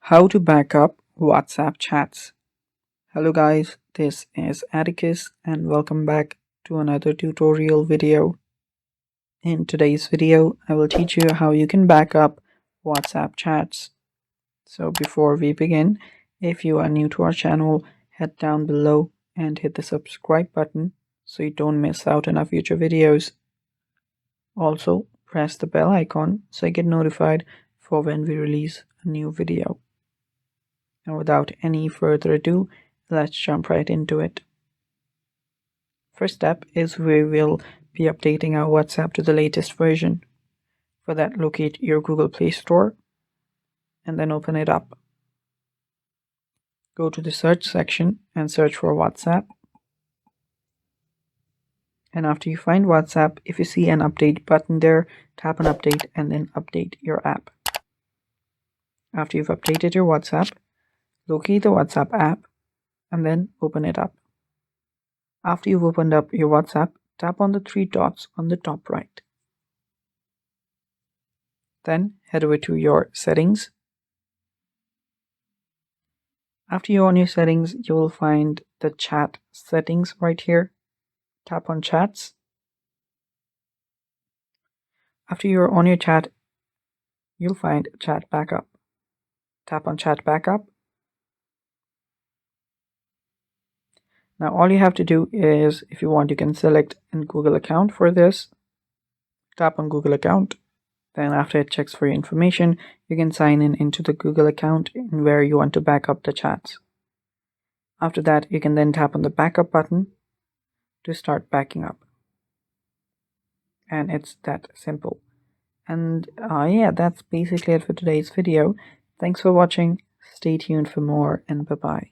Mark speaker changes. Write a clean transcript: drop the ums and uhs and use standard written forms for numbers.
Speaker 1: How to back up WhatsApp chats. Hello guys, this is Atticus and welcome back to another tutorial video. In today's video, I will teach you how you can back up WhatsApp chats. So before we begin, if you are new to our channel, head down below and hit the subscribe button so you don't miss out on our future videos. Also, press the bell icon so you get notified for when we release a new video. And without any further ado, let's jump right into it. First step is we will be updating our WhatsApp to the latest version. For that, locate your Google Play Store and then open it up. Go to the search section and search for WhatsApp. And after you find WhatsApp, if you see an update button there, tap on update and then update your app. After you've updated your WhatsApp, locate the WhatsApp app and then open it up. After you've opened up your WhatsApp, tap on the three dots on the top right. Then head over to your settings. After you're on your settings, you will find the chat settings right here. Tap on chats. After you're on your chat, you'll find chat backup. Tap on chat backup. Now all you have to do is, if you want, you can select a Google account for this. Tap on Google account. Then after it checks for your information, you can sign in into the Google account in where you want to back up the chats. After that, you can then tap on the backup button to start backing up. And it's that simple. And yeah, that's basically it for today's video. Thanks for watching. Stay tuned for more and bye-bye.